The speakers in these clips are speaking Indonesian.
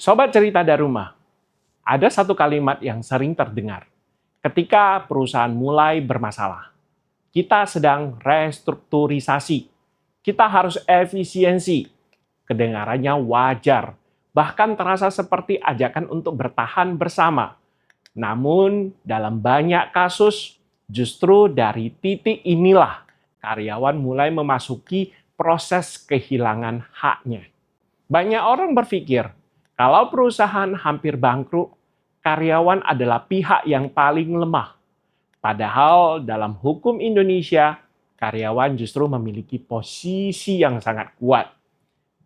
Sobat Cerita dari Rumah, ada satu kalimat yang sering terdengar ketika perusahaan mulai bermasalah. Kita sedang restrukturisasi, kita harus efisiensi. Kedengarannya wajar, bahkan terasa seperti ajakan untuk bertahan bersama. Namun, dalam banyak kasus, justru dari titik inilah karyawan mulai memasuki proses kehilangan haknya. Banyak orang berpikir, kalau perusahaan hampir bangkrut, karyawan adalah pihak yang paling lemah. Padahal dalam hukum Indonesia, karyawan justru memiliki posisi yang sangat kuat.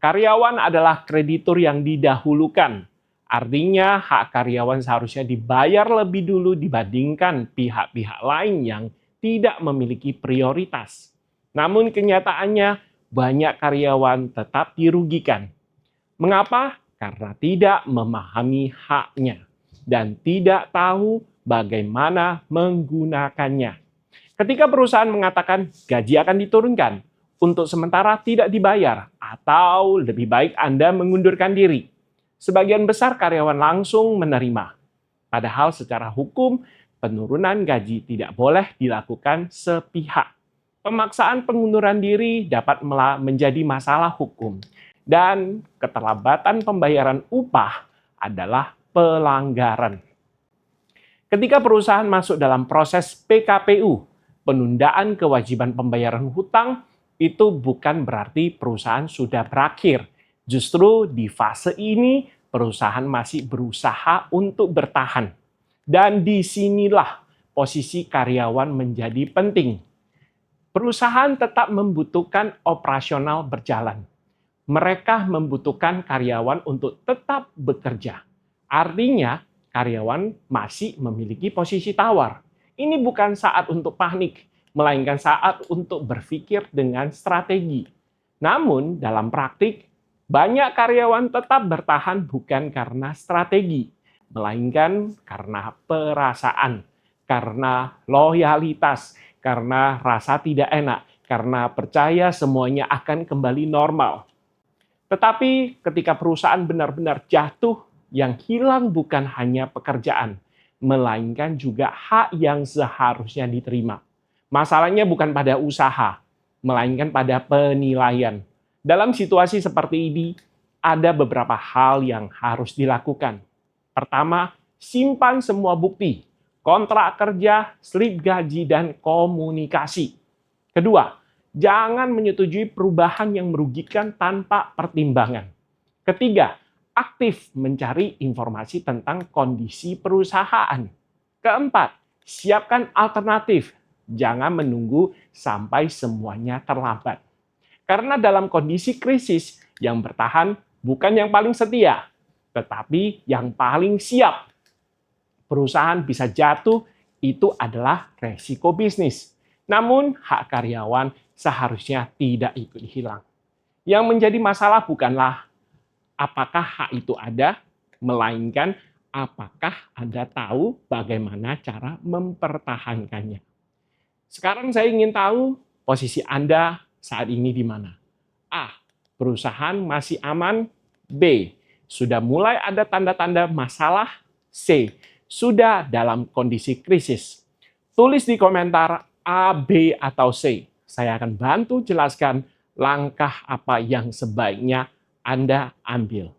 Karyawan adalah kreditur yang didahulukan. Artinya hak karyawan seharusnya dibayar lebih dulu dibandingkan pihak-pihak lain yang tidak memiliki prioritas. Namun kenyataannya banyak karyawan tetap dirugikan. Mengapa? Karena tidak memahami haknya dan tidak tahu bagaimana menggunakannya. Ketika perusahaan mengatakan gaji akan diturunkan, untuk sementara tidak dibayar, atau lebih baik Anda mengundurkan diri. Sebagian besar karyawan langsung menerima. Padahal secara hukum, penurunan gaji tidak boleh dilakukan sepihak. Pemaksaan pengunduran diri dapat menjadi masalah hukum. Dan keterlambatan pembayaran upah adalah pelanggaran. Ketika perusahaan masuk dalam proses PKPU, penundaan kewajiban pembayaran hutang, itu bukan berarti perusahaan sudah berakhir. Justru di fase ini, perusahaan masih berusaha untuk bertahan. Dan disinilah posisi karyawan menjadi penting. Perusahaan tetap membutuhkan operasional berjalan. Mereka membutuhkan karyawan untuk tetap bekerja. Artinya, karyawan masih memiliki posisi tawar. Ini bukan saat untuk panik, melainkan saat untuk berpikir dengan strategi. Namun, dalam praktik, banyak karyawan tetap bertahan bukan karena strategi, melainkan karena perasaan, karena loyalitas, karena rasa tidak enak, karena percaya semuanya akan kembali normal. Tetapi ketika perusahaan benar-benar jatuh, yang hilang bukan hanya pekerjaan, melainkan juga hak yang seharusnya diterima. Masalahnya bukan pada usaha, melainkan pada penilaian. Dalam situasi seperti ini, ada beberapa hal yang harus dilakukan. Pertama, simpan semua bukti, kontrak kerja, slip gaji, dan komunikasi. Kedua, jangan menyetujui perubahan yang merugikan tanpa pertimbangan. Ketiga, aktif mencari informasi tentang kondisi perusahaan. Keempat, siapkan alternatif. Jangan menunggu sampai semuanya terlambat. Karena dalam kondisi krisis, yang bertahan bukan yang paling setia, tetapi yang paling siap. Perusahaan bisa jatuh, itu adalah resiko bisnis. Namun, hak karyawan seharusnya tidak ikut hilang. Yang menjadi masalah bukanlah apakah hak itu ada, melainkan apakah Anda tahu bagaimana cara mempertahankannya. Sekarang saya ingin tahu posisi Anda saat ini di mana. A. Perusahaan masih aman. B. Sudah mulai ada tanda-tanda masalah. C. Sudah dalam kondisi krisis. Tulis di komentar A, B, atau C. Saya akan bantu jelaskan langkah apa yang sebaiknya Anda ambil.